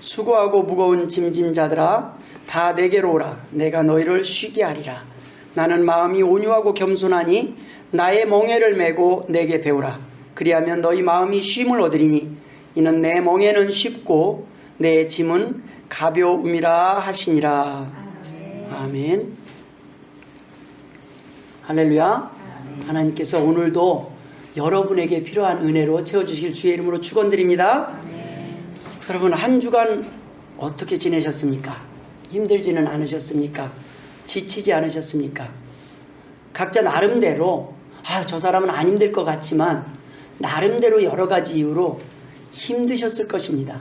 수고하고 무거운 짐진 자들아 다 내게로 오라. 내가 너희를 쉬게 하리라. 나는 마음이 온유하고 겸손하니 나의 멍에를 메고 내게 배우라. 그리하면 너희 마음이 쉼을 얻으리니 이는 내 멍에는 쉽고 내 짐은 가벼움이라 하시니라. 아멘. 할렐루야. 하나님께서 오늘도 여러분에게 필요한 은혜로 채워주실 주의 이름으로 축원드립니다. 여러분, 한 주간 어떻게 지내셨습니까? 힘들지는 않으셨습니까? 지치지 않으셨습니까? 각자 나름대로 저 사람은 안 힘들 것 같지만 나름대로 여러 가지 이유로 힘드셨을 것입니다.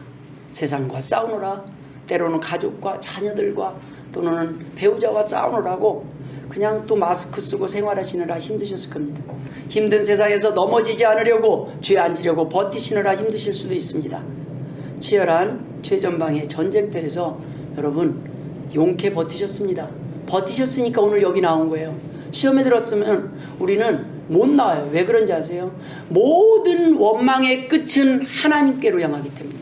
세상과 싸우느라, 때로는 가족과 자녀들과 또는 배우자와 싸우느라고 그냥 또 마스크 쓰고 생활하시느라 힘드셨을 겁니다. 힘든 세상에서 넘어지지 않으려고 죄 안 지려고 버티시느라 힘드실 수도 있습니다. 치열한 최전방의 전쟁터에서 여러분 용케 버티셨습니다. 버티셨으니까 오늘 여기 나온 거예요. 시험에 들었으면 우리는 못 나와요. 왜 그런지 아세요? 모든 원망의 끝은 하나님께로 향하기 때문에.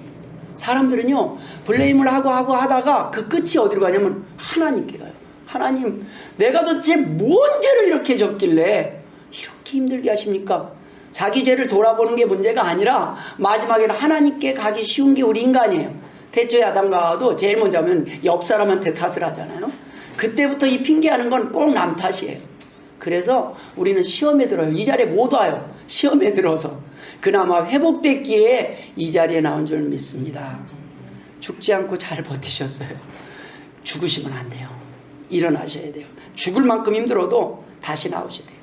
사람들은요, 블레임을 하고 하다가 그 끝이 어디로 가냐면 하나님께 가요. 하나님, 내가 도대체 뭔 죄를 이렇게 졌길래 이렇게 힘들게 하십니까? 자기 죄를 돌아보는 게 문제가 아니라 마지막에는 하나님께 가기 쉬운 게 우리 인간이에요. 태초에 아담과 하와도 제일 먼저 하면 옆 사람한테 탓을 하잖아요. 그때부터 이 핑계하는 건 꼭 남 탓이에요. 그래서 우리는 시험에 들어요. 이 자리에 못 와요. 시험에 들어서. 그나마 회복됐기에 이 자리에 나온 줄 믿습니다. 죽지 않고 잘 버티셨어요. 죽으시면 안 돼요. 일어나셔야 돼요. 죽을 만큼 힘들어도 다시 나오셔야 돼요.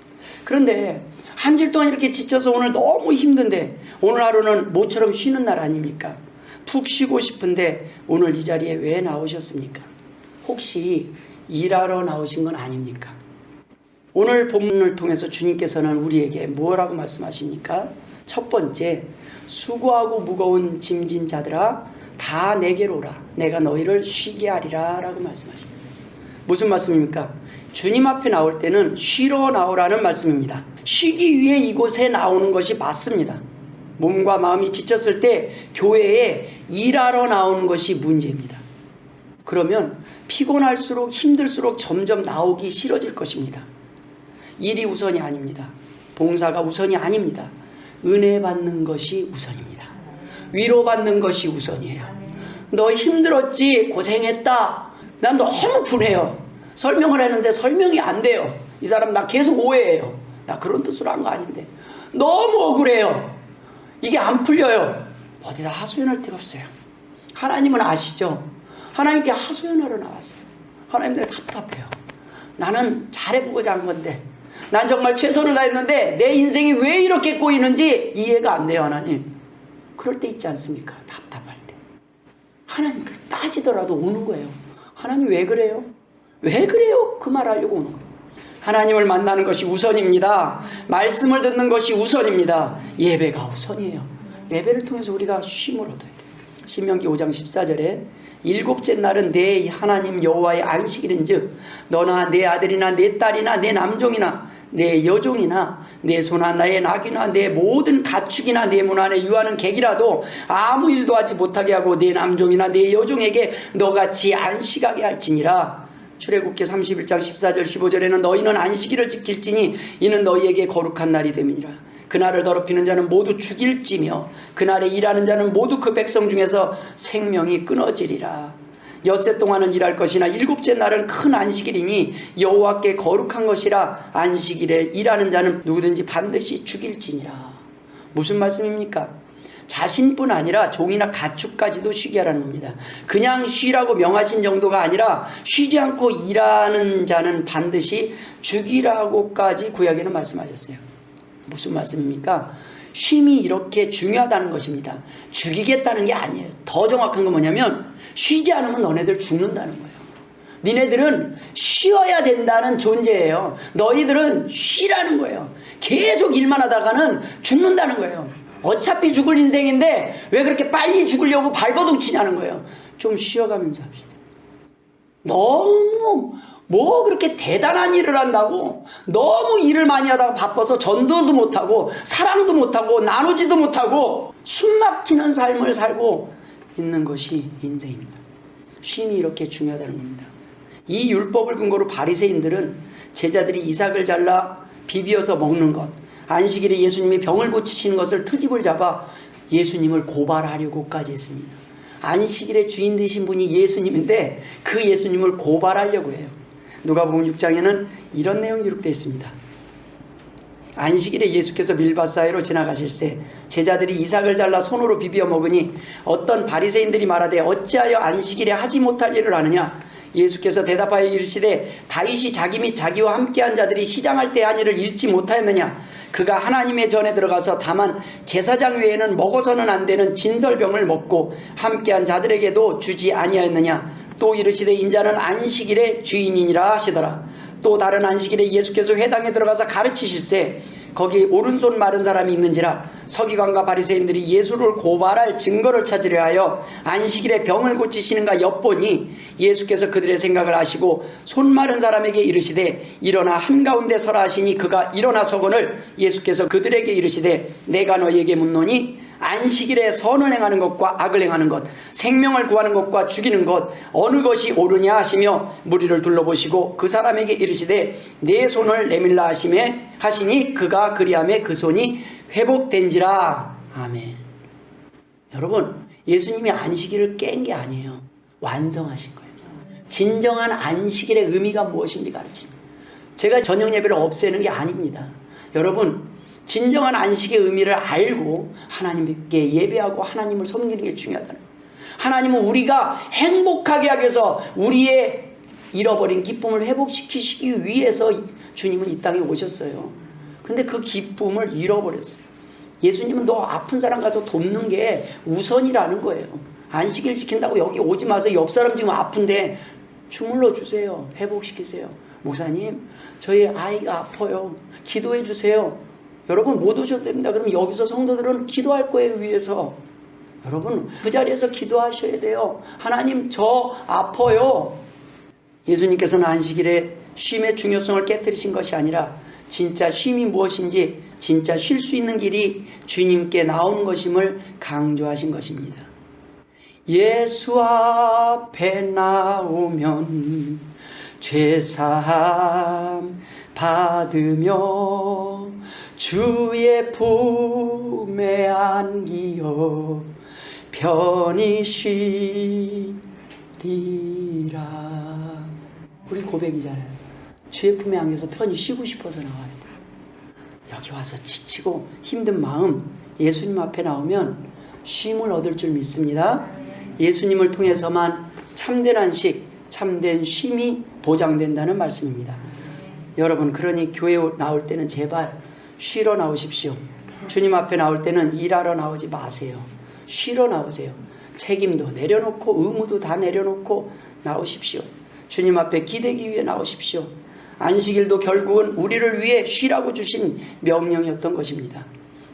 그런데 한 주 동안 이렇게 지쳐서 오늘 너무 힘든데 오늘 하루는 모처럼 쉬는 날 아닙니까? 푹 쉬고 싶은데 오늘 이 자리에 왜 나오셨습니까? 혹시 일하러 나오신 건 아닙니까? 오늘 본문을 통해서 주님께서는 우리에게 뭐라고 말씀하십니까? 첫 번째, 수고하고 무거운 짐진 자들아 다 내게로 오라. 내가 너희를 쉬게 하리라 라고 말씀하십니다. 무슨 말씀입니까? 주님 앞에 나올 때는 쉬러 나오라는 말씀입니다. 쉬기 위해 이곳에 나오는 것이 맞습니다. 몸과 마음이 지쳤을 때 교회에 일하러 나오는 것이 문제입니다. 그러면 피곤할수록 힘들수록 점점 나오기 싫어질 것입니다. 일이 우선이 아닙니다. 봉사가 우선이 아닙니다. 은혜 받는 것이 우선입니다. 위로받는 것이 우선이에요. 너 힘들었지? 고생했다. 난 너무 분해요. 설명을 했는데 설명이 안 돼요. 이 사람 나 계속 오해해요. 나 그런 뜻으로 한 거 아닌데. 너무 억울해요. 이게 안 풀려요. 어디다 하소연할 데가 없어요. 하나님은 아시죠? 하나님께 하소연하러 나왔어요. 하나님 내가 답답해요. 나는 잘해보고자 한 건데 난 정말 최선을 다했는데 내 인생이 왜 이렇게 꼬이는지 이해가 안 돼요. 하나님. 그럴 때 있지 않습니까? 답답할 때. 하나님 따지더라도 오는 거예요. 하나님 왜 그래요? 왜 그래요? 그 말 하려고 오는 거예요. 하나님을 만나는 것이 우선입니다. 말씀을 듣는 것이 우선입니다. 예배가 우선이에요. 예배를 통해서 우리가 쉼을 얻어야 돼요. 신명기 5장 14절에 일곱째 날은 내 하나님 여호와의 안식일인즉 너나 내 아들이나 내 딸이나 내 남종이나 내 여종이나 내 소나 나의 낙이나 내 모든 가축이나 내 문 안에 유하는 객이라도 아무 일도 하지 못하게 하고 내 남종이나 내 여종에게 너같이 안식하게 할지니라. 출애굽기 31장 14절 15절에는 너희는 안식일을 지킬지니 이는 너희에게 거룩한 날이 됨이니라. 그날을 더럽히는 자는 모두 죽일지며 그날에 일하는 자는 모두 그 백성 중에서 생명이 끊어지리라. 엿새 동안은 일할 것이나 일곱째 날은 큰 안식일이니 여호와께 거룩한 것이라. 안식일에 일하는 자는 누구든지 반드시 죽일지니라. 무슨 말씀입니까? 자신뿐 아니라 종이나 가축까지도 쉬게 하라는 겁니다. 그냥 쉬라고 명하신 정도가 아니라 쉬지 않고 일하는 자는 반드시 죽이라고까지 구약에는 말씀하셨어요. 무슨 말씀입니까? 쉼이 이렇게 중요하다는 것입니다. 죽이겠다는 게 아니에요. 더 정확한 건 뭐냐면 쉬지 않으면 너네들 죽는다는 거예요. 니네들은 쉬어야 된다는 존재예요. 너희들은 쉬라는 거예요. 계속 일만 하다가는 죽는다는 거예요. 어차피 죽을 인생인데 왜 그렇게 빨리 죽으려고 발버둥 치냐는 거예요. 좀 쉬어가면서 합시다. 너무 그렇게 대단한 일을 한다고 너무 일을 많이 하다가 바빠서 전도도 못하고 사랑도 못하고 나누지도 못하고 숨막히는 삶을 살고 있는 것이 인생입니다. 쉼이 이렇게 중요하다는 겁니다. 이 율법을 근거로 바리새인들은 제자들이 이삭을 잘라 비벼서 먹는 것, 안식일에 예수님이 병을 고치시는 것을 트집을 잡아 예수님을 고발하려고까지 했습니다. 안식일의 주인 되신 분이 예수님인데 그 예수님을 고발하려고 해요. 누가복음 6장에는 이런 내용이 기록되어 있습니다. 안식일에 예수께서 밀밭 사이로 지나가실새 제자들이 이삭을 잘라 손으로 비벼 먹으니 어떤 바리새인들이 말하되 어찌하여 안식일에 하지 못할 일을 하느냐. 예수께서 대답하여 이르시되 다윗이 자기 및 자기와 함께한 자들이 시장할 때 한 일을 잃지 못하였느냐. 그가 하나님의 전에 들어가서 다만 제사장 외에는 먹어서는 안 되는 진설병을 먹고 함께한 자들에게도 주지 아니하였느냐. 또 이르시되 인자는 안식일의 주인이니라 하시더라. 또 다른 안식일에 예수께서 회당에 들어가서 가르치실새 거기 오른손 마른 사람이 있는지라. 서기관과 바리새인들이 예수를 고발할 증거를 찾으려 하여 안식일에 병을 고치시는가 엿보니 예수께서 그들의 생각을 아시고 손 마른 사람에게 이르시되 일어나 한가운데 서라 하시니 그가 일어나 서거늘 예수께서 그들에게 이르시되 내가 너희에게 묻노니 안식일에 선을 행하는 것과 악을 행하는 것, 생명을 구하는 것과 죽이는 것 어느 것이 옳으냐 하시며 무리를 둘러보시고 그 사람에게 이르시되 내 손을 내밀라 하시니 그가 그리하매 그 손이 회복된지라. 아멘. 여러분, 예수님이 안식일을 깬 게 아니에요. 완성하신 거예요. 진정한 안식일의 의미가 무엇인지 가르칩니다. 제가 저녁 예배를 없애는 게 아닙니다. 여러분, 진정한 안식의 의미를 알고 하나님께 예배하고 하나님을 섬기는 게 중요하다는 거예요. 하나님은 우리가 행복하게 하기 위해서 우리의 잃어버린 기쁨을 회복시키시기 위해서 주님은 이 땅에 오셨어요. 근데 그 기쁨을 잃어버렸어요. 예수님은 너 아픈 사람 가서 돕는 게 우선이라는 거예요. 안식일 지킨다고 여기 오지 마세요. 옆 사람 지금 아픈데 주물러 주세요. 회복시키세요. 목사님, 저희 아이가 아파요. 기도해 주세요. 여러분 못 오셔도 됩니다. 그럼 여기서 성도들은 기도할 거예요. 위해서. 여러분 그 자리에서 기도하셔야 돼요. 하나님 저 아파요. 예수님께서는 안식일에 쉼의 중요성을 깨뜨리신 것이 아니라 진짜 쉼이 무엇인지 진짜 쉴 수 있는 길이 주님께 나오는 것임을 강조하신 것입니다. 예수 앞에 나오면 죄사함 받으며 주의 품에 안기어 편히 쉬리라. 우리 고백이잖아요. 주의 품에 안겨서 편히 쉬고 싶어서 나와야 돼요. 여기 와서 지치고 힘든 마음 예수님 앞에 나오면 쉼을 얻을 줄 믿습니다. 예수님을 통해서만 참된 안식, 참된 쉼이 보장된다는 말씀입니다. 여러분, 그러니 교회 나올 때는 제발 쉬러 나오십시오. 주님 앞에 나올 때는 일하러 나오지 마세요. 쉬러 나오세요. 책임도 내려놓고 의무도 다 내려놓고 나오십시오. 주님 앞에 기대기 위해 나오십시오. 안식일도 결국은 우리를 위해 쉬라고 주신 명령이었던 것입니다.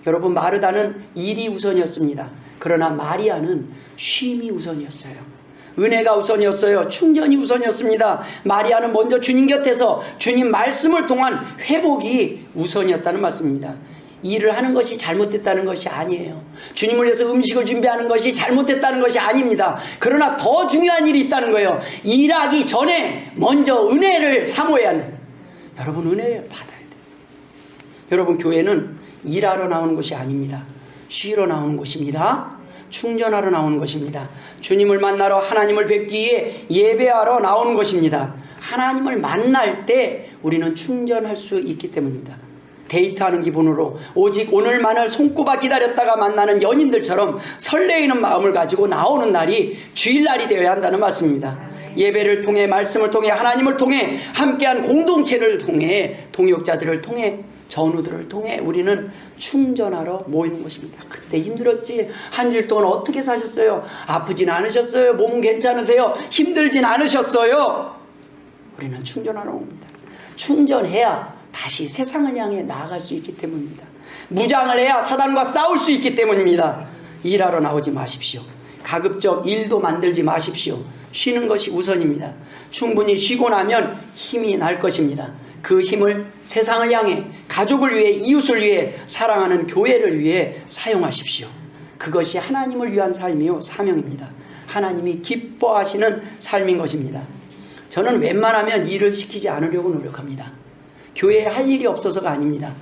여러분, 마르다는 일이 우선이었습니다. 그러나 마리아는 쉼이 우선이었어요. 은혜가 우선이었어요. 충전이 우선이었습니다. 마리아는 먼저 주님 곁에서 주님 말씀을 통한 회복이 우선이었다는 말씀입니다. 일을 하는 것이 잘못됐다는 것이 아니에요. 주님을 위해서 음식을 준비하는 것이 잘못됐다는 것이 아닙니다. 그러나 더 중요한 일이 있다는 거예요. 일하기 전에 먼저 은혜를 사모해야 한다. 여러분, 은혜를 받아야 돼요. 여러분, 교회는 일하러 나오는 것이 아닙니다. 쉬러 나오는 곳입니다. 충전하러 나오는 것입니다. 주님을 만나러 하나님을 뵙기 위해 예배하러 나오는 것입니다. 하나님을 만날 때 우리는 충전할 수 있기 때문입니다. 데이트하는 기분으로 오직 오늘만을 손꼽아 기다렸다가 만나는 연인들처럼 설레이는 마음을 가지고 나오는 날이 주일날이 되어야 한다는 말씀입니다. 예배를 통해, 말씀을 통해, 하나님을 통해, 함께한 공동체를 통해, 동역자들을 통해, 전우들을 통해 우리는 충전하러 모이는 것입니다. 그때 힘들었지? 한 주일 동안 어떻게 사셨어요? 아프진 않으셨어요? 몸은 괜찮으세요? 힘들진 않으셨어요? 우리는 충전하러 옵니다. 충전해야 다시 세상을 향해 나아갈 수 있기 때문입니다. 무장을 해야 사단과 싸울 수 있기 때문입니다. 일하러 나오지 마십시오. 가급적 일도 만들지 마십시오. 쉬는 것이 우선입니다. 충분히 쉬고 나면 힘이 날 것입니다. 그 힘을 세상을 향해, 가족을 위해, 이웃을 위해, 사랑하는 교회를 위해 사용하십시오. 그것이 하나님을 위한 삶이요 사명입니다. 하나님이 기뻐하시는 삶인 것입니다. 저는 웬만하면 일을 시키지 않으려고 노력합니다. 교회에 할 일이 없어서가 아닙니다.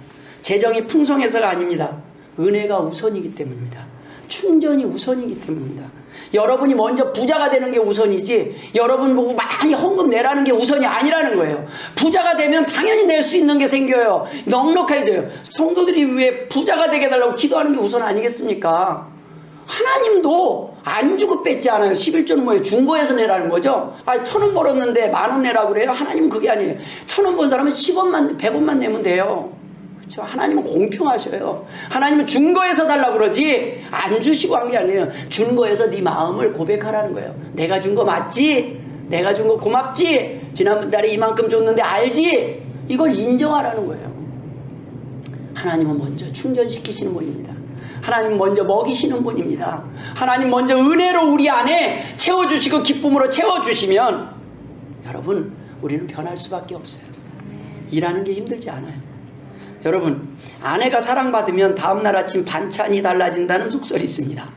재정이 풍성해서가 아닙니다. 은혜가 우선이기 때문입니다. 충전이 우선이기 때문입니다. 여러분이 먼저 부자가 되는 게 우선이지 여러분 보고 많이 헌금 내라는 게 우선이 아니라는 거예요. 부자가 되면 당연히 낼 수 있는 게 생겨요. 넉넉하게 돼요. 성도들이 왜 부자가 되게 해달라고 기도하는 게 우선 아니겠습니까? 하나님도 안 주고 뺏지 않아요. 11조는 뭐예요? 준 거에서 내라는 거죠. 1,000원 벌었는데 10,000원 내라고 그래요? 하나님은 그게 아니에요. 1,000원 번 사람은 10원만 100원만 내면 돼요. 그렇죠? 하나님은 공평하셔요. 하나님은 준 거에서 달라고 그러지 안 주시고 한 게 아니에요. 준 거에서 네 마음을 고백하라는 거예요. 내가 준 거 맞지? 내가 준 거 고맙지? 지난번 달에 이만큼 줬는데 알지? 이걸 인정하라는 거예요. 하나님은 먼저 충전시키시는 분입니다. 하나님 먼저 먹이시는 분입니다. 하나님 먼저 은혜로 우리 안에 채워주시고 기쁨으로 채워주시면 여러분 우리는 변할 수밖에 없어요. 일하는 게 힘들지 않아요. 여러분 아내가 사랑받으면 다음날 아침 반찬이 달라진다는 속설이 있습니다.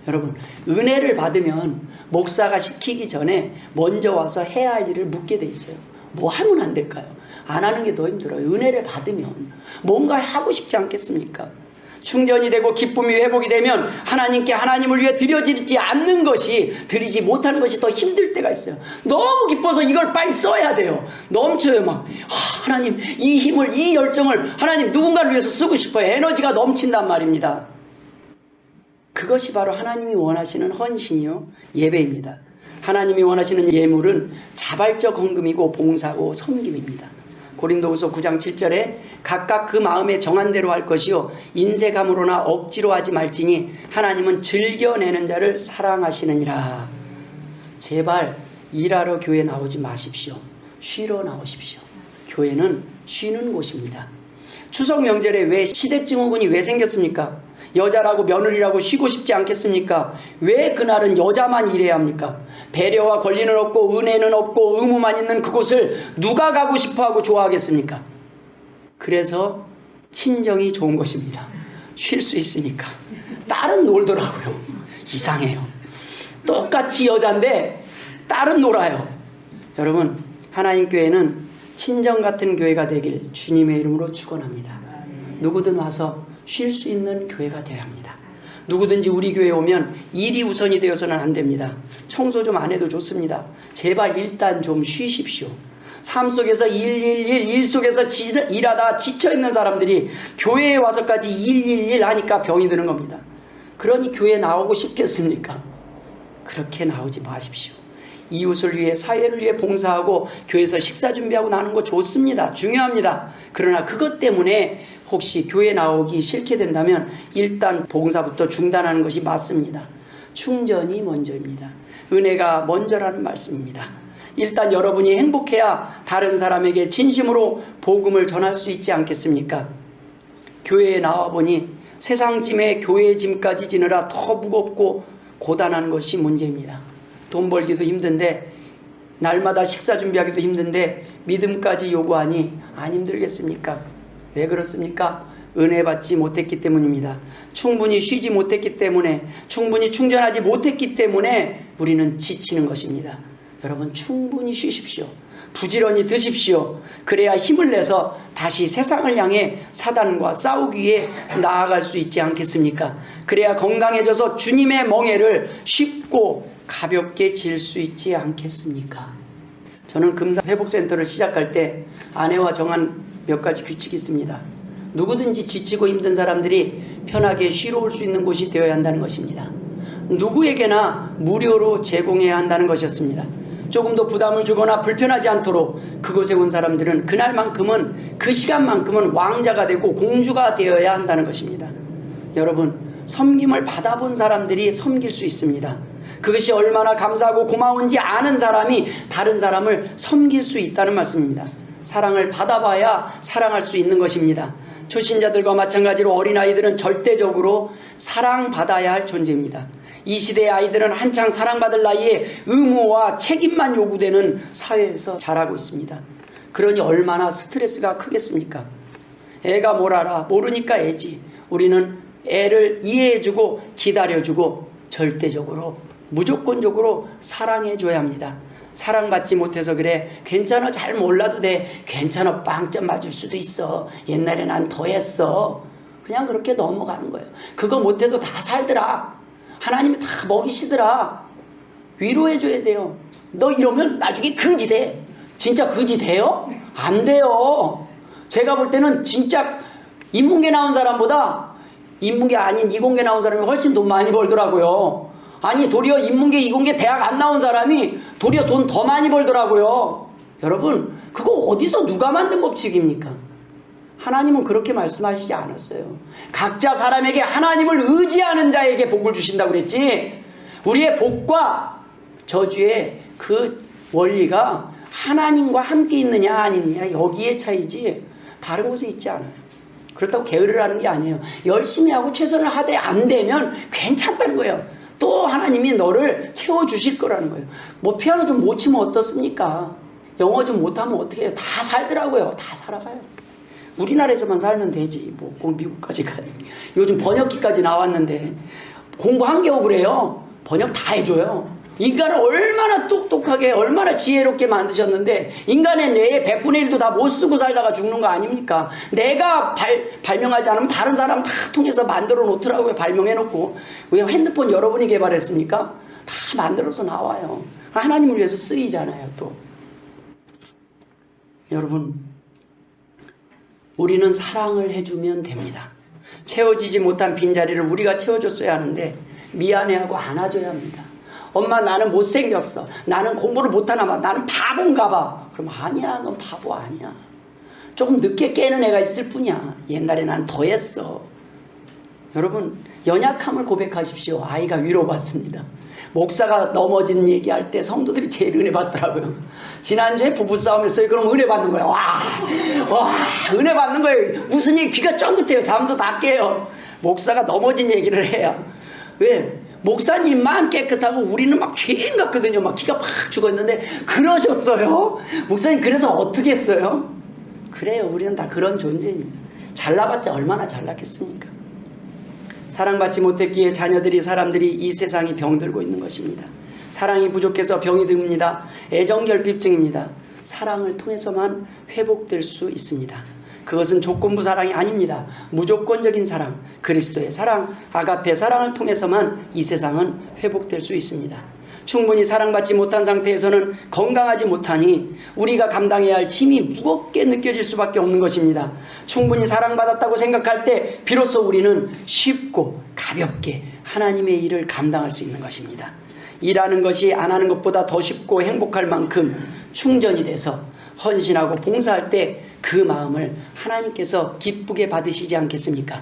여러분 은혜를 받으면 목사가 시키기 전에 먼저 와서 해야 할 일을 묻게 돼 있어요. 뭐 하면 안 될까요? 안 하는 게 더 힘들어요. 은혜를 받으면 뭔가 하고 싶지 않겠습니까? 충전이 되고 기쁨이 회복이 되면 하나님께 하나님을 위해 드려지지 않는 것이 드리지 못하는 것이 더 힘들 때가 있어요. 너무 기뻐서 이걸 빨리 써야 돼요. 넘쳐요. 막 하나님 이 힘을 이 열정을 하나님 누군가를 위해서 쓰고 싶어요. 에너지가 넘친단 말입니다. 그것이 바로 하나님이 원하시는 헌신이요 예배입니다. 하나님이 원하시는 예물은 자발적 헌금이고 봉사고 섬김입니다. 고린도후서 9장 7절에 각각 그 마음에 정한 대로 할 것이요 인색함으로나 억지로 하지 말지니 하나님은 즐겨내는 자를 사랑하시느니라. 제발 일하러 교회 나오지 마십시오. 쉬러 나오십시오. 교회는 쉬는 곳입니다. 추석 명절에 왜 시댁증후군이 왜 생겼습니까? 여자라고 며느리라고 쉬고 싶지 않겠습니까? 왜 그날은 여자만 일해야 합니까? 배려와 권리는 없고 은혜는 없고 의무만 있는 그곳을 누가 가고 싶어하고 좋아하겠습니까? 그래서 친정이 좋은 것입니다. 쉴 수 있으니까. 딸은 놀더라고요. 이상해요. 똑같이 여잔데 딸은 놀아요. 여러분 하나님 교회는 친정 같은 교회가 되길 주님의 이름으로 축원합니다. 누구든 와서 쉴 수 있는 교회가 되어야 합니다. 누구든지 우리 교회에 오면 일이 우선이 되어서는 안 됩니다. 청소 좀 안 해도 좋습니다. 제발 일단 좀 쉬십시오. 삶 속에서 일 속에서 일하다 지쳐있는 사람들이 교회에 와서까지 일 하니까 병이 드는 겁니다. 그러니 교회에 나오고 싶겠습니까? 그렇게 나오지 마십시오. 이웃을 위해 사회를 위해 봉사하고 교회에서 식사 준비하고 나는 거 좋습니다. 중요합니다. 그러나 그것 때문에 혹시 교회 나오기 싫게 된다면 일단 봉사부터 중단하는 것이 맞습니다. 충전이 먼저입니다. 은혜가 먼저라는 말씀입니다. 일단 여러분이 행복해야 다른 사람에게 진심으로 복음을 전할 수 있지 않겠습니까? 교회에 나와보니 세상 짐에 교회 짐까지 지느라 더 무겁고 고단한 것이 문제입니다. 돈 벌기도 힘든데 날마다 식사 준비하기도 힘든데 믿음까지 요구하니 안 힘들겠습니까? 왜 그렇습니까? 은혜 받지 못했기 때문입니다. 충분히 쉬지 못했기 때문에 충분히 충전하지 못했기 때문에 우리는 지치는 것입니다. 여러분 충분히 쉬십시오. 부지런히 드십시오. 그래야 힘을 내서 다시 세상을 향해 사단과 싸우기 위해 나아갈 수 있지 않겠습니까? 그래야 건강해져서 주님의 멍에를 쉽고 가볍게 질 수 있지 않겠습니까? 저는 금사회복센터를 시작할 때 아내와 정한 몇 가지 규칙이 있습니다. 누구든지 지치고 힘든 사람들이 편하게 쉬러 올 수 있는 곳이 되어야 한다는 것입니다. 누구에게나 무료로 제공해야 한다는 것이었습니다. 조금 더 부담을 주거나 불편하지 않도록 그곳에 온 사람들은 그날만큼은 그 시간만큼은 왕자가 되고 공주가 되어야 한다는 것입니다. 여러분 섬김을 받아본 사람들이 섬길 수 있습니다. 그것이 얼마나 감사하고 고마운지 아는 사람이 다른 사람을 섬길 수 있다는 말씀입니다. 사랑을 받아봐야 사랑할 수 있는 것입니다. 초신자들과 마찬가지로 어린아이들은 절대적으로 사랑받아야 할 존재입니다. 이 시대의 아이들은 한창 사랑받을 나이에 의무와 책임만 요구되는 사회에서 자라고 있습니다. 그러니 얼마나 스트레스가 크겠습니까? 애가 뭘 알아? 모르니까 애지. 우리는 애를 이해해주고 기다려주고 절대적으로 무조건적으로 사랑해줘야 합니다. 사랑받지 못해서 그래. 괜찮아. 잘 몰라도 돼. 괜찮아. 빵점 맞을 수도 있어. 옛날에 난 더 했어. 그냥 그렇게 넘어가는 거예요. 그거 못해도 다 살더라. 하나님이 다 먹이시더라. 위로해줘야 돼요. 너 이러면 나중에 거지 돼. 진짜 거지 돼요? 안 돼요. 제가 볼 때는 진짜 인문계 나온 사람보다 인문계 아닌 이공계 나온 사람이 훨씬 돈 많이 벌더라고요. 아니 도리어 인문계 이공계 대학 안 나온 사람이 도리어 돈 더 많이 벌더라고요. 여러분 그거 어디서 누가 만든 법칙입니까? 하나님은 그렇게 말씀하시지 않았어요. 각자 사람에게 하나님을 의지하는 자에게 복을 주신다고 그랬지, 우리의 복과 저주의 그 원리가 하나님과 함께 있느냐 아니느냐 여기에 차이지 다른 곳에 있지 않아요. 그렇다고 게으르를 하는 게 아니에요. 열심히 하고 최선을 하되 안 되면 괜찮다는 거예요. 또 하나님이 너를 채워주실 거라는 거예요. 뭐 피아노 좀 못 치면 어떻습니까? 영어 좀 못하면 어떻게 해요? 다 살더라고요. 다 살아가요. 우리나라에서만 살면 되지 뭐 꼭 미국까지 가요. 요즘 번역기까지 나왔는데 공부 한 겨우 그래요. 번역 다 해줘요. 인간을 얼마나 똑똑하게 얼마나 지혜롭게 만드셨는데 인간의 뇌에 100분의 1도 다 못 쓰고 살다가 죽는 거 아닙니까? 내가 발명하지 않으면 다른 사람 다 통해서 만들어 놓더라고요. 발명해 놓고. 왜 핸드폰 여러분이 개발했습니까? 다 만들어서 나와요. 하나님을 위해서 쓰이잖아요. 또 여러분 우리는 사랑을 해주면 됩니다. 채워지지 못한 빈자리를 우리가 채워줬어야 하는데 미안해하고 안아줘야 합니다. 엄마 나는 못생겼어. 나는 공부를 못하나 봐. 나는 바본가 봐. 그럼 아니야. 넌 바보 아니야. 조금 늦게 깨는 애가 있을 뿐이야. 옛날에 난 더 했어. 여러분 연약함을 고백하십시오. 아이가 위로받습니다. 목사가 넘어진 얘기할 때 성도들이 제일 은혜 받더라고요. 지난주에 부부싸움 했어요. 그럼 은혜 받는 거예요. 와 은혜 받는 거예요. 무슨 얘기 귀가 쫑긋해요. 잠도 다 깨요. 목사가 넘어진 얘기를 해야. 왜? 목사님만 깨끗하고 우리는 막 죄인 같거든요. 막 기가 팍 죽었는데 그러셨어요? 목사님 그래서 어떻게 했어요? 그래요. 우리는 다 그런 존재입니다. 잘나봤자 얼마나 잘났겠습니까? 사랑받지 못했기에 자녀들이 사람들이 이 세상이 병들고 있는 것입니다. 사랑이 부족해서 병이 듭니다. 애정결핍증입니다. 사랑을 통해서만 회복될 수 있습니다. 그것은 조건부 사랑이 아닙니다. 무조건적인 사랑, 그리스도의 사랑, 아가페 사랑을 통해서만 이 세상은 회복될 수 있습니다. 충분히 사랑받지 못한 상태에서는 건강하지 못하니 우리가 감당해야 할 짐이 무겁게 느껴질 수밖에 없는 것입니다. 충분히 사랑받았다고 생각할 때 비로소 우리는 쉽고 가볍게 하나님의 일을 감당할 수 있는 것입니다. 일하는 것이 안 하는 것보다 더 쉽고 행복할 만큼 충전이 돼서 헌신하고 봉사할 때 그 마음을 하나님께서 기쁘게 받으시지 않겠습니까?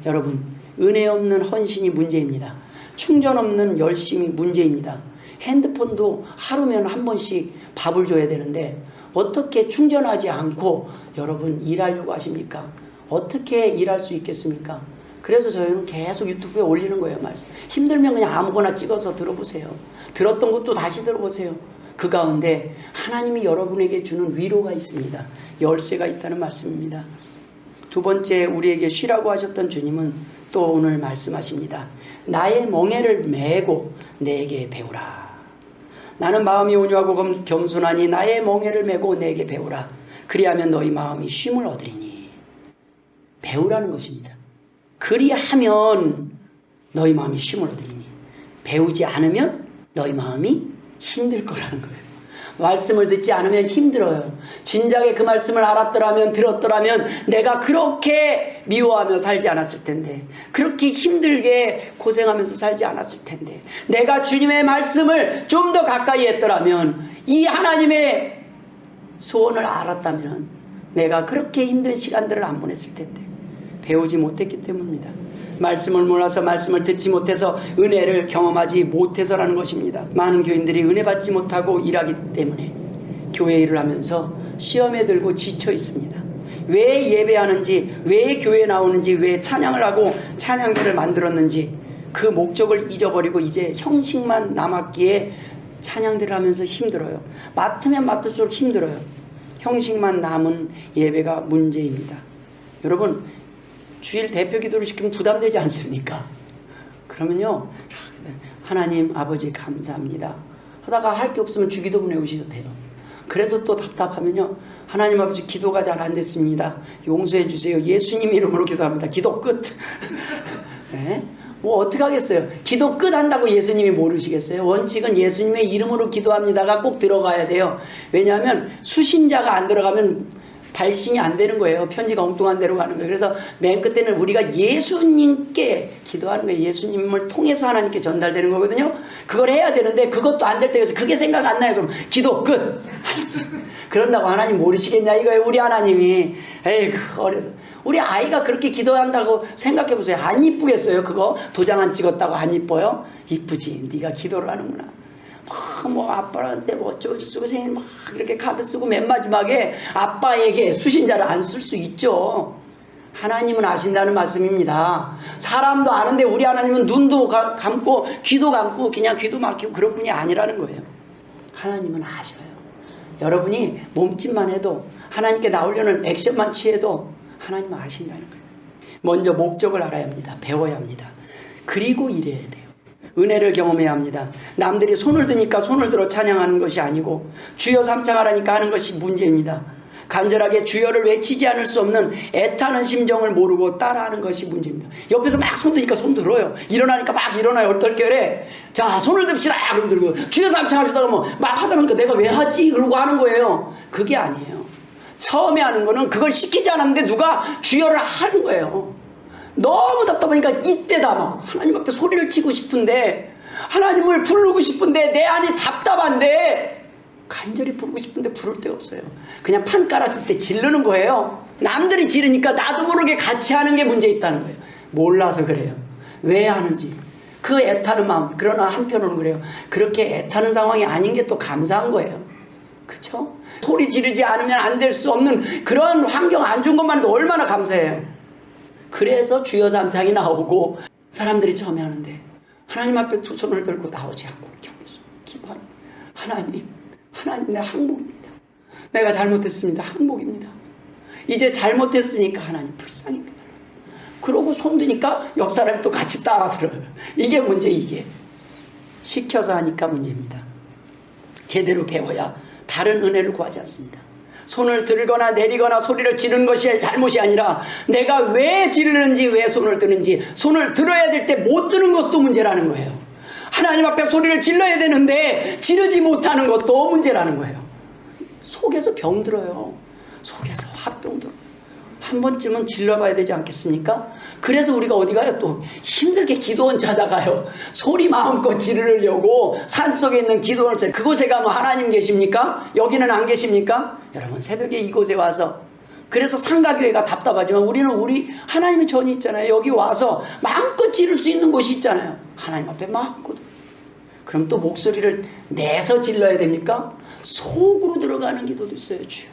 여러분 은혜 없는 헌신이 문제입니다. 충전 없는 열심이 문제입니다. 핸드폰도 하루면 한 번씩 밥을 줘야 되는데 어떻게 충전하지 않고 여러분 일하려고 하십니까? 어떻게 일할 수 있겠습니까? 그래서 저희는 계속 유튜브에 올리는 거예요. 말씀. 힘들면 그냥 아무거나 찍어서 들어보세요. 들었던 것도 다시 들어보세요. 그 가운데 하나님이 여러분에게 주는 위로가 있습니다. 열쇠가 있다는 말씀입니다. 두 번째 우리에게 쉬라고 하셨던 주님은 또 오늘 말씀하십니다. 나의 멍에를 메고 내게 배우라. 나는 마음이 온유하고 겸손하니 나의 멍에를 메고 내게 배우라. 그리하면 너희 마음이 쉼을 얻으리니. 배우라는 것입니다. 그리하면 너희 마음이 쉼을 얻으리니. 배우지 않으면 너희 마음이 힘들 거라는 거예요. 말씀을 듣지 않으면 힘들어요. 진작에 그 말씀을 알았더라면 들었더라면 내가 그렇게 미워하며 살지 않았을 텐데, 그렇게 힘들게 고생하면서 살지 않았을 텐데, 내가 주님의 말씀을 좀 더 가까이 했더라면, 이 하나님의 소원을 알았다면 내가 그렇게 힘든 시간들을 안 보냈을 텐데 배우지 못했기 때문입니다. 말씀을 몰라서 말씀을 듣지 못해서 은혜를 경험하지 못해서라는 것입니다. 많은 교인들이 은혜 받지 못하고 일하기 때문에 교회 일을 하면서 시험에 들고 지쳐 있습니다. 왜 예배하는지, 왜 교회 나오는지, 왜 찬양을 하고 찬양대를 만들었는지 그 목적을 잊어버리고 이제 형식만 남았기에 찬양대를 하면서 힘들어요. 맡으면 맡을수록 힘들어요. 형식만 남은 예배가 문제입니다. 여러분 주일 대표 기도를 시키면 부담되지 않습니까? 그러면요, 하나님 아버지 감사합니다 하다가 할 게 없으면 주기도문에 오셔도 돼요. 그래도 또 답답하면요, 하나님 아버지 기도가 잘 안 됐습니다, 용서해 주세요, 예수님 이름으로 기도합니다. 기도 끝. 네? 뭐 어떻게 하겠어요? 기도 끝 한다고 예수님이 모르시겠어요? 원칙은 예수님의 이름으로 기도합니다가 꼭 들어가야 돼요. 왜냐하면 수신자가 안 들어가면 발신이 안 되는 거예요. 편지가 엉뚱한 데로 가는 거예요. 그래서 맨 끝에는 우리가 예수님께 기도하는 거예요. 예수님을 통해서 하나님께 전달되는 거거든요. 그걸 해야 되는데 그것도 안 될 때에서 그게 생각 안 나요. 그럼 기도 끝. 그런다고 하나님 모르시겠냐 이거예요. 우리 하나님이. 에이그 어려서. 우리 아이가 그렇게 기도한다고 생각해 보세요. 안 이쁘겠어요? 그거 도장 안 찍었다고 안 이뻐요? 이쁘지. 네가 기도를 하는구나. 뭐 아빠한테 뭐 어쩌고 저쩌고 생일 막 이렇게 카드 쓰고 맨 마지막에 아빠에게 수신자를 안 쓸 수 있죠. 하나님은 아신다는 말씀입니다. 사람도 아는데 우리 하나님은 눈도 감고 귀도 감고 그냥 귀도 막히고 그런 분이 아니라는 거예요. 하나님은 아셔요. 여러분이 몸짓만 해도 하나님께 나오려는 액션만 취해도 하나님은 아신다는 거예요. 먼저 목적을 알아야 합니다. 배워야 합니다. 그리고 일해야 돼요. 은혜를 경험해야 합니다. 남들이 손을 드니까 손을 들어 찬양하는 것이 아니고 주여 삼창하라니까 하는 것이 문제입니다. 간절하게 주여를 외치지 않을 수 없는 애타는 심정을 모르고 따라하는 것이 문제입니다. 옆에서 막 손 드니까 손 들어요. 일어나니까 막 일어나요. 어떨 결에 자 손을 듭시다 그럼 들고 주여 삼창합시다 그러면 막 하다 보니까 내가 왜 하지 그러고 하는 거예요. 그게 아니에요. 처음에 하는 거는 그걸 시키지 않았는데 누가 주여를 하는 거예요. 너무 답답하니까 이때다 막 하나님 앞에 소리를 치고 싶은데 하나님을 부르고 싶은데 내 안이 답답한데 간절히 부르고 싶은데 부를 데가 없어요. 그냥 판 깔아줄 때 지르는 거예요. 남들이 지르니까 나도 모르게 같이 하는 게 문제 있다는 거예요. 몰라서 그래요. 왜 하는지 그 애타는 마음. 그러나 한편으로는 그래요. 그렇게 애타는 상황이 아닌 게 또 감사한 거예요. 그쵸? 소리 지르지 않으면 안 될 수 없는 그런 환경 안 준 것만 해도 얼마나 감사해요. 그래서 주여 삼창이 나오고 사람들이 처음에 하는데 하나님 앞에 두 손을 들고 나오지 않고 기도하는 하나님 내 항복입니다. 내가 잘못했습니다. 항복입니다. 이제 잘못했으니까 하나님 불쌍입니다. 그러고 손 드니까 옆 사람이 또 같이 따라 들어요. 이게 문제. 이게 시켜서 하니까 문제입니다. 제대로 배워야 다른 은혜를 구하지 않습니다. 손을 들거나 내리거나 소리를 지르는 것이 잘못이 아니라 내가 왜 지르는지 왜 손을 드는지 손을 들어야 될 때 못 드는 것도 문제라는 거예요. 하나님 앞에 소리를 질러야 되는데 지르지 못하는 것도 문제라는 거예요. 속에서 병들어요. 속에서 화병 들어요. 한 번쯤은 질러봐야 되지 않겠습니까? 그래서 우리가 어디 가요? 또 힘들게 기도원 찾아가요. 소리 마음껏 지르려고 산속에 있는 기도원을 찾아요. 그곳에 가면 하나님 계십니까? 여기는 안 계십니까? 여러분 새벽에 이곳에 와서 그래서 상가교회가 답답하지만 우리는 우리 하나님의 전이 있잖아요. 여기 와서 마음껏 지를 수 있는 곳이 있잖아요. 하나님 앞에 마음껏. 그럼 또 목소리를 내서 질러야 됩니까? 속으로 들어가는 기도도 있어요. 주여.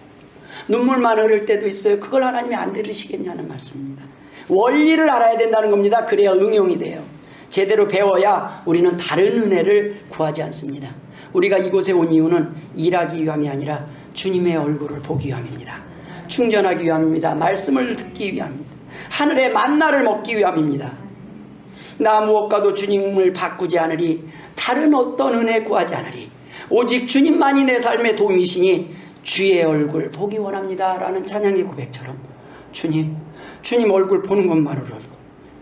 눈물만 흐를 때도 있어요. 그걸 하나님이 안 들으시겠냐는 말씀입니다. 원리를 알아야 된다는 겁니다. 그래야 응용이 돼요. 제대로 배워야 우리는 다른 은혜를 구하지 않습니다. 우리가 이곳에 온 이유는 일하기 위함이 아니라 주님의 얼굴을 보기 위함입니다. 충전하기 위함입니다. 말씀을 듣기 위함입니다. 하늘의 만나를 먹기 위함입니다. 나 무엇과도 주님을 바꾸지 않으리 다른 어떤 은혜 구하지 않으리 오직 주님만이 내 삶의 도움이시니 주의 얼굴 보기 원합니다 라는 찬양의 고백처럼 주님 얼굴 보는 것만으로도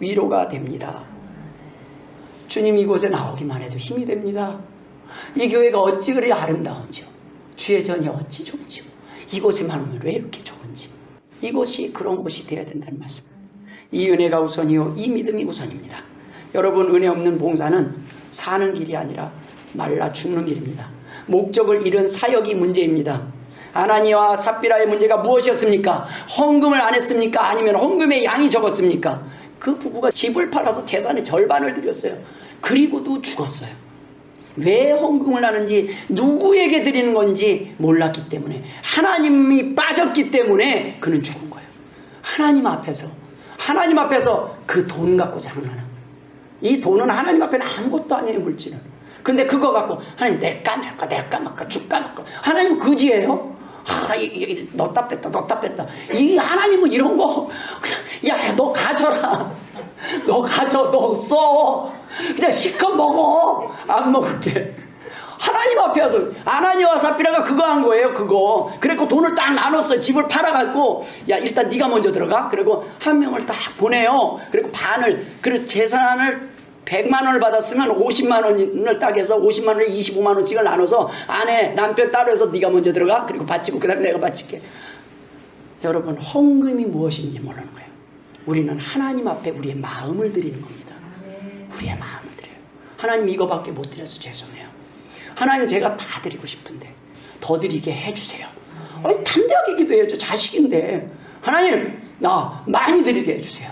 위로가 됩니다. 주님 이곳에 나오기만 해도 힘이 됩니다. 이 교회가 어찌 그리 아름다운지요. 주의 전이 어찌 좋은지요. 이곳에만 오면 왜 이렇게 좋은지. 이곳이 그런 곳이 되어야 된다는 말씀입니다. 이 은혜가 우선이요 이 믿음이 우선입니다. 여러분 은혜 없는 봉사는 사는 길이 아니라 말라 죽는 길입니다. 목적을 잃은 사역이 문제입니다. 아나니와 삽비라의 문제가 무엇이었습니까? 헌금을 안 했습니까? 아니면 헌금의 양이 적었습니까? 그 부부가 집을 팔아서 재산의 절반을 드렸어요. 그리고도 죽었어요. 왜 헌금을 하는지 누구에게 드리는 건지 몰랐기 때문에 하나님이 빠졌기 때문에 그는 죽은 거예요. 하나님 앞에서 그 돈 갖고 장난하는 거예요. 이 돈은 하나님 앞에는 아무것도 아니에요. 물질은. 근데 그거 갖고 하나님 낼까 말까 줄까 말까 하나님 그지예요? 넣었다 뺐다. 이 하나님은 이런 거, 야, 너 가져라. 너 가져, 너 써. 그냥 실컷 먹어. 안 먹을게. 하나님 앞에 와서, 아나니와 삽비라가 그거 한 거예요, 그거. 그래갖고 돈을 딱 나눴어요. 집을 팔아갖고, 야, 일단 네가 먼저 들어가. 그리고 한 명을 딱 보내요. 그리고 반을, 그리고 재산을 100만 원을 받았으면 50만 원을 딱 해서 50만 원에 25만 원씩을 나눠서 아내, 남편 따로 해서 네가 먼저 들어가. 그리고 바치고 그 다음에 내가 바칠게. 여러분, 헌금이 무엇인지 모르는 거예요. 우리는 하나님 앞에 우리의 마음을 드리는 겁니다. 우리의 마음을 드려요. 하나님 이거밖에 못 드려서 죄송해요. 하나님 제가 다 드리고 싶은데 더 드리게 해주세요. 담대하게 기도해야죠. 자식인데 하나님 나 많이 드리게 해주세요.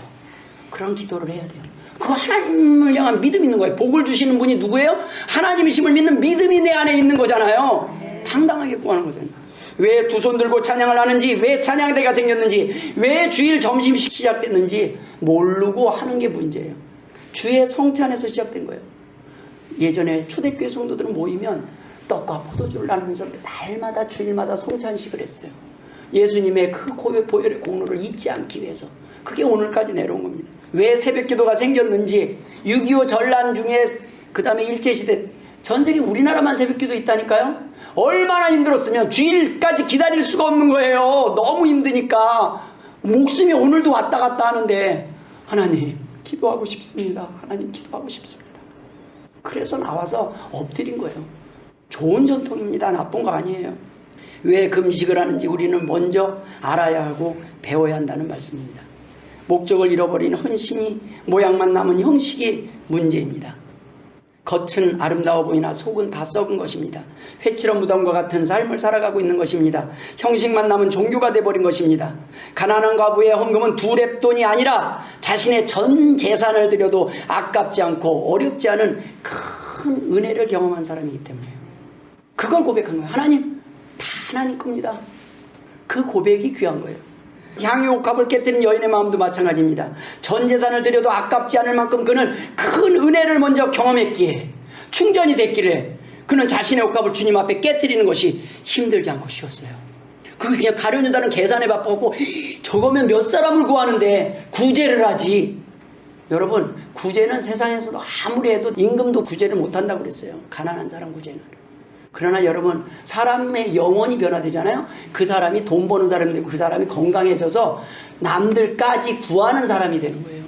그런 기도를 해야 돼요. 그거 하나님을 향한 믿음이 있는 거예요. 복을 주시는 분이 누구예요? 하나님이심을 믿는 믿음이 내 안에 있는 거잖아요. 당당하게 구하는 거잖아요. 왜 두 손 들고 찬양을 하는지, 왜 찬양대가 생겼는지, 왜 주일 점심식 시작됐는지 모르고 하는 게 문제예요. 주의 성찬에서 시작된 거예요. 예전에 초대교회 성도들은 모이면 떡과 포도주를 나누면서 날마다 주일마다 성찬식을 했어요. 예수님의 그 보혈의 공로를 잊지 않기 위해서. 그게 오늘까지 내려온 겁니다. 왜 새벽기도가 생겼는지, 6.25 전란 중에 그 다음에 일제시대, 전 세계 우리나라만 새벽기도 있다니까요. 얼마나 힘들었으면 주일까지 기다릴 수가 없는 거예요. 너무 힘드니까 목숨이 오늘도 왔다 갔다 하는데 하나님 기도하고 싶습니다. 하나님 기도하고 싶습니다. 그래서 나와서 엎드린 거예요. 좋은 전통입니다. 나쁜 거 아니에요. 왜 금식을 하는지 우리는 먼저 알아야 하고 배워야 한다는 말씀입니다. 목적을 잃어버린 헌신이 모양만 남은 형식이 문제입니다. 겉은 아름다워 보이나 속은 다 썩은 것입니다. 회칠한 무덤과 같은 삶을 살아가고 있는 것입니다. 형식만 남은 종교가 돼버린 것입니다. 가난한 과부의 헌금은 두 랩돈이 아니라 자신의 전 재산을 들여도 아깝지 않고 어렵지 않은 큰 은혜를 경험한 사람이기 때문에요. 그걸 고백한 거예요. 하나님, 다 하나님 겁니다. 그 고백이 귀한 거예요. 향유옥합을 깨뜨린 여인의 마음도 마찬가지입니다. 전 재산을 들여도 아깝지 않을 만큼 그는 큰 은혜를 먼저 경험했기에, 충전이 됐기에 그는 자신의 옥합을 주님 앞에 깨뜨리는 것이 힘들지 않고 쉬웠어요. 그게 그냥 가려준다는 계산에 바빠갖고 저거면 몇 사람을 구하는데 구제를 하지. 여러분, 구제는 세상에서도 아무리 해도 임금도 구제를 못한다고 그랬어요. 가난한 사람 구제는. 그러나 여러분, 사람의 영혼이 변화되잖아요. 그 사람이 돈 버는 사람이 되고 그 사람이 건강해져서 남들까지 구하는 사람이 되는 거예요.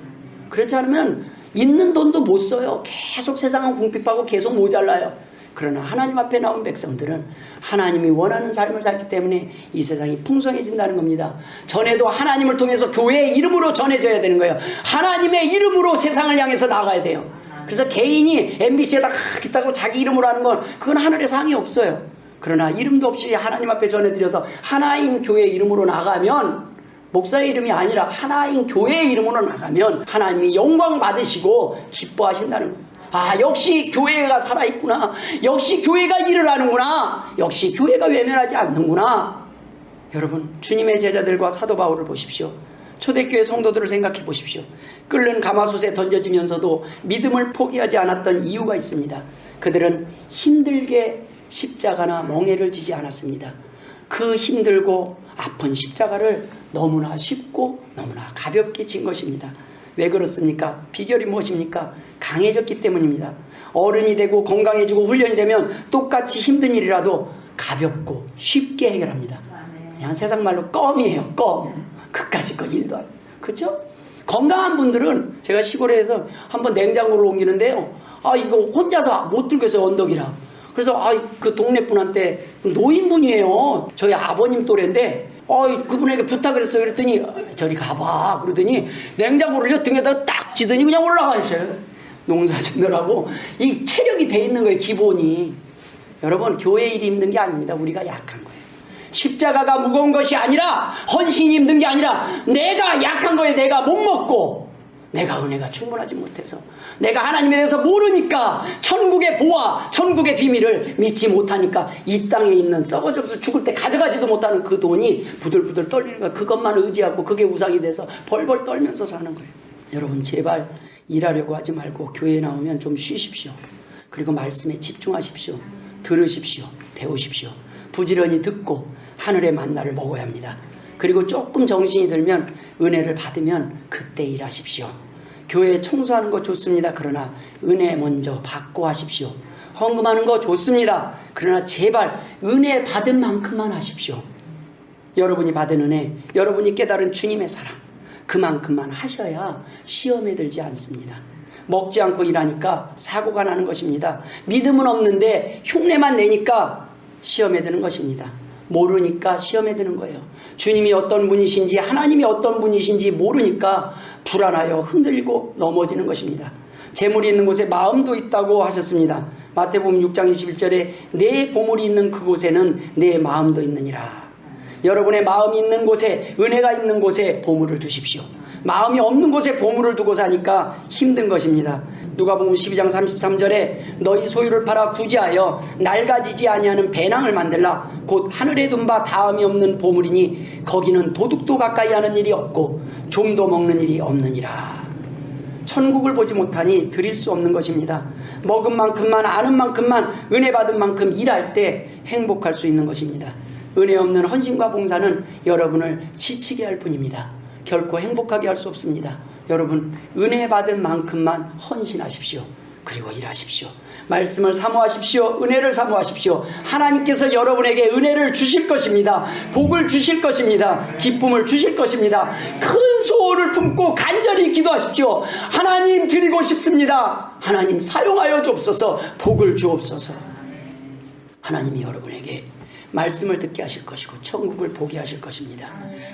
그렇지 않으면 있는 돈도 못 써요. 계속 세상은 궁핍하고 계속 모자라요. 그러나 하나님 앞에 나온 백성들은 하나님이 원하는 삶을 살기 때문에 이 세상이 풍성해진다는 겁니다. 전에도 하나님을 통해서 교회의 이름으로 전해져야 되는 거예요. 하나님의 이름으로 세상을 향해서 나가야 돼요. 그래서 개인이 MBC에다 있다고 자기 이름으로 하는 건 그건 하늘에 상이 없어요. 그러나 이름도 없이 하나님 앞에 전해드려서 하나인 교회 이름으로 나가면, 목사의 이름이 아니라 하나인 교회의 이름으로 나가면 하나님이 영광 받으시고 기뻐하신다는 거예요. 아, 역시 교회가 살아있구나. 역시 교회가 일을 하는구나. 역시 교회가 외면하지 않는구나. 여러분, 주님의 제자들과 사도 바울을 보십시오. 초대교회 성도들을 생각해 보십시오. 끓는 가마솥에 던져지면서도 믿음을 포기하지 않았던 이유가 있습니다. 그들은 힘들게 십자가나 멍에를 지지 않았습니다. 그 힘들고 아픈 십자가를 너무나 쉽고 너무나 가볍게 진 것입니다. 왜 그렇습니까? 비결이 무엇입니까? 강해졌기 때문입니다. 어른이 되고 건강해지고 훈련이 되면 똑같이 힘든 일이라도 가볍고 쉽게 해결합니다. 그냥 세상 말로 껌이에요. 껌. 그까짓 거 일도 안. 그렇죠? 건강한 분들은, 제가 시골에서 한번 냉장고를 옮기는데요. 아, 이거 혼자서 못 들겠어요, 언덕이라. 그래서 그 동네 분한테, 노인분이에요. 저희 아버님 또래인데, 그분에게 부탁을 했어요. 그랬더니 저리 가봐. 그러더니 냉장고를 등에다 딱 지더니 그냥 올라가셔요. 농사 짓느라고. 이 체력이 돼 있는 거예요, 기본이. 여러분, 교회 일이 힘든 게 아닙니다. 우리가 약한 거예요. 십자가가 무거운 것이 아니라, 헌신이 힘든 게 아니라, 내가 약한 거에 내가 못 먹고, 내가 은혜가 충분하지 못해서, 내가 하나님에 대해서 모르니까, 천국의 보화, 천국의 비밀을 믿지 못하니까 이 땅에 있는 썩어져서 죽을 때 가져가지도 못하는 그 돈이 부들부들 떨리는 거야. 그것만 의지하고 그게 우상이 돼서 벌벌 떨면서 사는 거예요. 여러분, 제발 일하려고 하지 말고 교회에 나오면 좀 쉬십시오. 그리고 말씀에 집중하십시오. 들으십시오. 배우십시오. 부지런히 듣고 하늘의 만나를 먹어야 합니다. 그리고 조금 정신이 들면 은혜를 받으면 그때 일하십시오. 교회 청소하는 거 좋습니다. 그러나 은혜 먼저 받고 하십시오. 헌금하는 거 좋습니다. 그러나 제발 은혜 받은 만큼만 하십시오. 여러분이 받은 은혜, 여러분이 깨달은 주님의 사랑, 그만큼만 하셔야 시험에 들지 않습니다. 먹지 않고 일하니까 사고가 나는 것입니다. 믿음은 없는데 흉내만 내니까 시험에 드는 것입니다. 모르니까 시험에 드는 거예요. 주님이 어떤 분이신지 하나님이 어떤 분이신지 모르니까 불안하여 흔들리고 넘어지는 것입니다. 재물이 있는 곳에 마음도 있다고 하셨습니다. 마태복음 6장 21절에 내 보물이 있는 그곳에는 내 마음도 있느니라. 여러분의 마음이 있는 곳에, 은혜가 있는 곳에 보물을 두십시오. 마음이 없는 곳에 보물을 두고 사니까 힘든 것입니다. 누가복음 12장 33절에 너희 소유를 팔아 구제하여 낡아지지 아니하는 배낭을 만들라. 곧 하늘에 둔 바 다음이 없는 보물이니 거기는 도둑도 가까이 하는 일이 없고 좀도 먹는 일이 없느니라. 천국을 보지 못하니 드릴 수 없는 것입니다. 먹은 만큼만, 아는 만큼만, 은혜 받은 만큼 일할 때 행복할 수 있는 것입니다. 은혜 없는 헌신과 봉사는 여러분을 지치게 할 뿐입니다. 결코 행복하게 할 수 없습니다. 여러분, 은혜 받은 만큼만 헌신하십시오. 그리고 일하십시오. 말씀을 사모하십시오. 은혜를 사모하십시오. 하나님께서 여러분에게 은혜를 주실 것입니다. 복을 주실 것입니다. 기쁨을 주실 것입니다. 큰 소원을 품고 간절히 기도하십시오. 하나님 드리고 싶습니다. 하나님 사용하여 주옵소서. 복을 주옵소서. 하나님이 여러분에게 말씀을 듣게 하실 것이고 천국을 보게 하실 것입니다.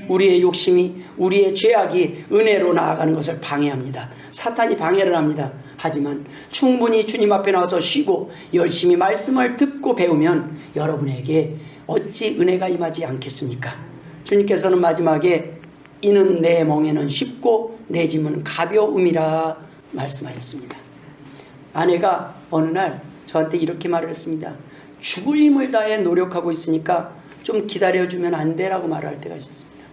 우리의 욕심이, 우리의 죄악이 은혜로 나아가는 것을 방해합니다. 사탄이 방해를 합니다. 하지만 충분히 주님 앞에 나와서 쉬고 열심히 말씀을 듣고 배우면 여러분에게 어찌 은혜가 임하지 않겠습니까? 주님께서는 마지막에 이는 내 멍에는 쉽고 내 짐은 가벼움이라 말씀하셨습니다. 아내가 어느 날 저한테 이렇게 말을 했습니다. 죽을 힘을 다해 노력하고 있으니까 좀 기다려주면 안 돼라고 말을 할 때가 있었습니다.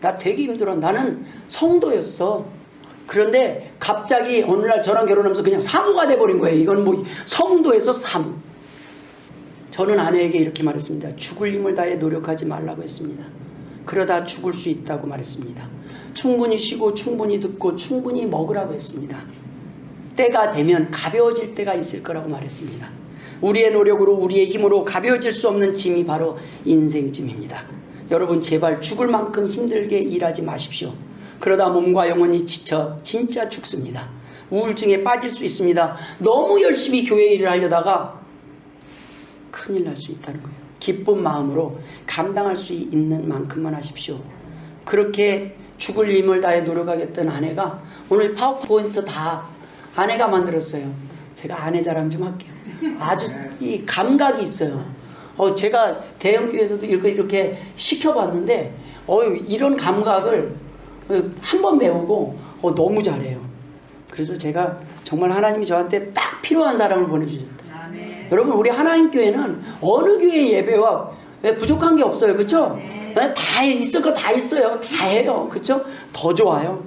나 되게 힘들어. 나는 성도였어. 그런데 갑자기 어느 날 저랑 결혼하면서 그냥 사모가 돼버린 거예요. 이건 뭐 성도에서 사모. 저는 아내에게 이렇게 말했습니다. 죽을 힘을 다해 노력하지 말라고 했습니다. 그러다 죽을 수 있다고 말했습니다. 충분히 쉬고 충분히 듣고 충분히 먹으라고 했습니다. 때가 되면 가벼워질 때가 있을 거라고 말했습니다. 우리의 노력으로 우리의 힘으로 가벼워질 수 없는 짐이 바로 인생짐입니다. 여러분 제발 죽을 만큼 힘들게 일하지 마십시오. 그러다 몸과 영혼이 지쳐 진짜 죽습니다. 우울증에 빠질 수 있습니다. 너무 열심히 교회 일을 하려다가 큰일 날 수 있다는 거예요. 기쁜 마음으로 감당할 수 있는 만큼만 하십시오. 그렇게 죽을 힘을 다해 노력하겠던 아내가 오늘 파워포인트 다 아내가 만들었어요. 제가 아내 자랑 좀 할게요. 아주 이 감각이 있어요. 제가 대형교회에서도 이렇게 시켜봤는데 이런 감각을 한 번 배우고 너무 잘해요. 그래서 제가 정말 하나님이 저한테 딱 필요한 사람을 보내주셨다. 아멘. 여러분 우리 하나님 교회는 어느 교회 예배와 부족한 게 없어요. 그렇죠? 다 있을 거 다 있어요. 다 해요. 그렇죠? 더 좋아요.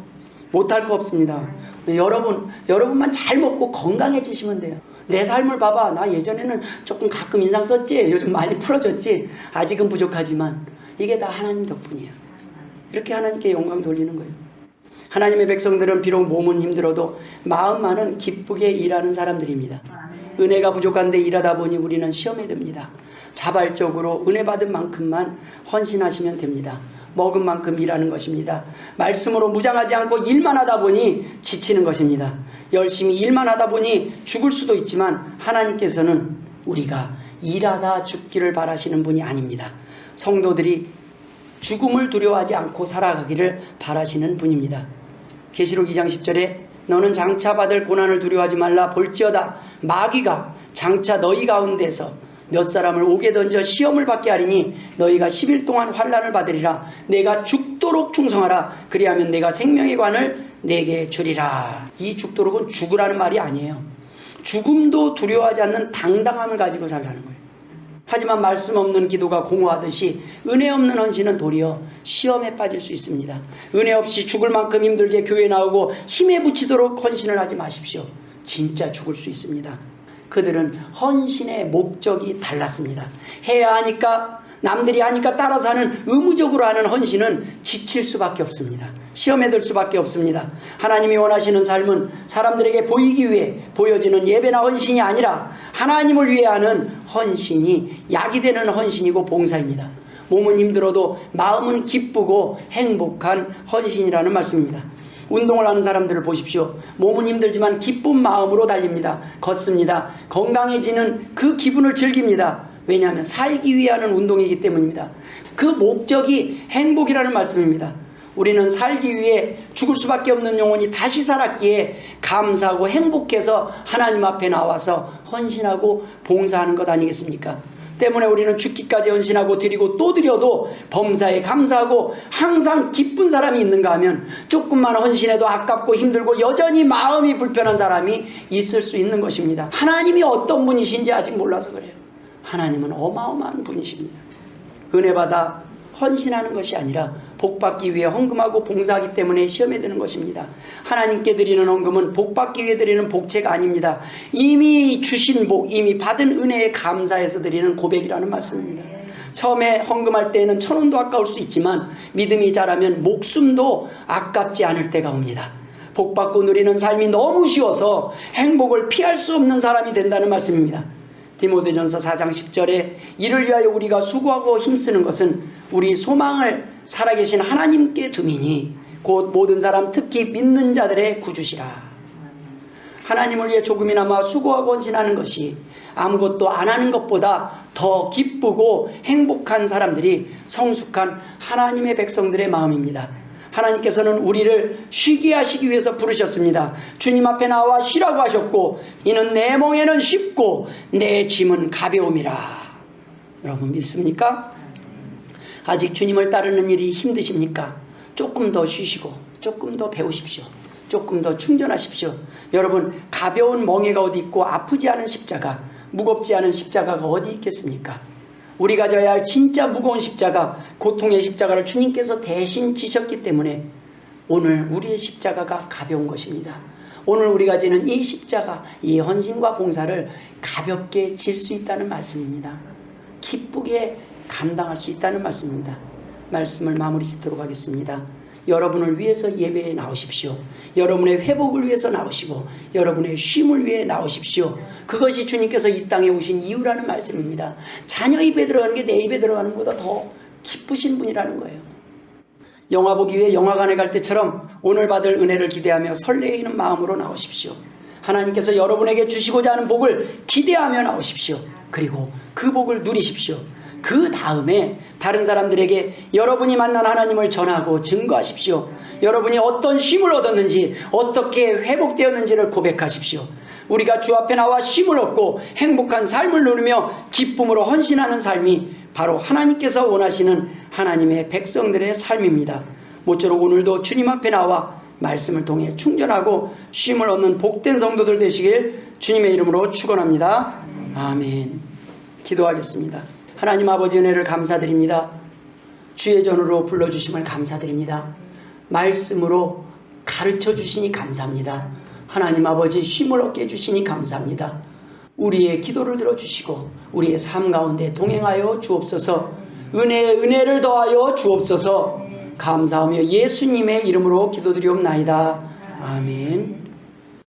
못할 거 없습니다. 여러분만 잘 먹고 건강해지시면 돼요. 내 삶을 봐봐. 나 예전에는 조금 가끔 인상 썼지. 요즘 많이 풀어졌지. 아직은 부족하지만 이게 다 하나님 덕분이에요. 이렇게 하나님께 영광 돌리는 거예요. 하나님의 백성들은 비록 몸은 힘들어도 마음만은 기쁘게 일하는 사람들입니다. 은혜가 부족한데 일하다 보니 우리는 시험에 듭니다. 자발적으로 은혜 받은 만큼만 헌신하시면 됩니다. 먹은 만큼 일하는 것입니다. 말씀으로 무장하지 않고 일만 하다 보니 지치는 것입니다. 열심히 일만 하다 보니 죽을 수도 있지만 하나님께서는 우리가 일하다 죽기를 바라시는 분이 아닙니다. 성도들이 죽음을 두려워하지 않고 살아가기를 바라시는 분입니다. 계시록 2장 10절에 너는 장차 받을 고난을 두려워하지 말라. 볼지어다 마귀가 장차 너희 가운데서 몇 사람을 옥에 던져 시험을 받게 하리니 너희가 10일 동안 환난을 받으리라. 내가 죽도록 충성하라. 그리하면 내가 생명의 관을 내게 주리라. 이 죽도록은 죽으라는 말이 아니에요. 죽음도 두려워하지 않는 당당함을 가지고 살라는 거예요. 하지만 말씀 없는 기도가 공허하듯이 은혜 없는 헌신은 도리어 시험에 빠질 수 있습니다. 은혜 없이 죽을 만큼 힘들게 교회에 나오고 힘에 부치도록 헌신을 하지 마십시오. 진짜 죽을 수 있습니다. 그들은 헌신의 목적이 달랐습니다. 해야 하니까 남들이 하니까 따라서 하는 의무적으로 하는 헌신은 지칠 수밖에 없습니다. 시험에 들 수밖에 없습니다. 하나님이 원하시는 삶은 사람들에게 보이기 위해 보여지는 예배나 헌신이 아니라 하나님을 위해 하는 헌신이 약이 되는 헌신이고 봉사입니다. 몸은 힘들어도 마음은 기쁘고 행복한 헌신이라는 말씀입니다. 운동을 하는 사람들을 보십시오. 몸은 힘들지만 기쁜 마음으로 달립니다. 걷습니다. 건강해지는 그 기분을 즐깁니다. 왜냐하면 살기 위해 하는 운동이기 때문입니다. 그 목적이 행복이라는 말씀입니다. 우리는 살기 위해 죽을 수밖에 없는 영혼이 다시 살았기에 감사하고 행복해서 하나님 앞에 나와서 헌신하고 봉사하는 것 아니겠습니까? 때문에 우리는 죽기까지 헌신하고 드리고 또 드려도 범사에 감사하고 항상 기쁜 사람이 있는가 하면 조금만 헌신해도 아깝고 힘들고 여전히 마음이 불편한 사람이 있을 수 있는 것입니다. 하나님이 어떤 분이신지 아직 몰라서 그래요. 하나님은 어마어마한 분이십니다. 은혜 받아 헌신하는 것이 아니라 복받기 위해 헌금하고 봉사하기 때문에 시험에 드는 것입니다. 하나님께 드리는 헌금은 복받기 위해 드리는 복채가 아닙니다. 이미 주신 복, 이미 받은 은혜에 감사해서 드리는 고백이라는 말씀입니다. 처음에 헌금할 때에는 1,000원도 아까울 수 있지만 믿음이 자라면 목숨도 아깝지 않을 때가 옵니다. 복받고 누리는 삶이 너무 쉬워서 행복을 피할 수 없는 사람이 된다는 말씀입니다. 디모데전서 4장 10절에 이를 위하여 우리가 수고하고 힘쓰는 것은 우리 소망을 살아계신 하나님께 두미니 곧 모든 사람 특히 믿는 자들의 구주시라. 하나님을 위해 조금이나마 수고하고 헌신하는 것이 아무것도 안 하는 것보다 더 기쁘고 행복한 사람들이 성숙한 하나님의 백성들의 마음입니다. 하나님께서는 우리를 쉬게 하시기 위해서 부르셨습니다. 주님 앞에 나와 쉬라고 하셨고 이는 내 멍에는 쉽고 내 짐은 가벼움이라. 여러분 믿습니까? 아직 주님을 따르는 일이 힘드십니까? 조금 더 쉬시고 조금 더 배우십시오. 조금 더 충전하십시오. 여러분 가벼운 멍에가 어디 있고 아프지 않은 십자가, 무겁지 않은 십자가가 어디 있겠습니까? 우리가 져야 할 진짜 무거운 십자가, 고통의 십자가를 주님께서 대신 지셨기 때문에 오늘 우리의 십자가가 가벼운 것입니다. 오늘 우리가 지는 이 십자가, 이 헌신과 봉사를 가볍게 질 수 있다는 말씀입니다. 기쁘게 감당할 수 있다는 말씀입니다. 말씀을 마무리 짓도록 하겠습니다. 여러분을 위해서 예배에 나오십시오. 여러분의 회복을 위해서 나오시고 여러분의 쉼을 위해 나오십시오. 그것이 주님께서 이 땅에 오신 이유라는 말씀입니다. 자녀 입에 들어가는 게 내 입에 들어가는 것보다 더 기쁘신 분이라는 거예요. 영화 보기 위해 영화관에 갈 때처럼 오늘 받을 은혜를 기대하며 설레이는 마음으로 나오십시오. 하나님께서 여러분에게 주시고자 하는 복을 기대하며 나오십시오. 그리고 그 복을 누리십시오. 그 다음에 다른 사람들에게 여러분이 만난 하나님을 전하고 증거하십시오. 여러분이 어떤 쉼을 얻었는지, 어떻게 회복되었는지를 고백하십시오. 우리가 주 앞에 나와 쉼을 얻고 행복한 삶을 누리며 기쁨으로 헌신하는 삶이 바로 하나님께서 원하시는 하나님의 백성들의 삶입니다. 모쪼록 오늘도 주님 앞에 나와 말씀을 통해 충전하고 쉼을 얻는 복된 성도들 되시길 주님의 이름으로 축원합니다. 아멘. 기도하겠습니다. 하나님 아버지 은혜를 감사드립니다. 주의 전으로 불러주심을 감사드립니다. 말씀으로 가르쳐 주시니 감사합니다. 하나님 아버지 쉼을 얻게 해주시니 감사합니다. 우리의 기도를 들어주시고 우리의 삶 가운데 동행하여 주옵소서. 은혜에 은혜를 더하여 주옵소서. 감사하며 예수님의 이름으로 기도드리옵나이다. 아멘.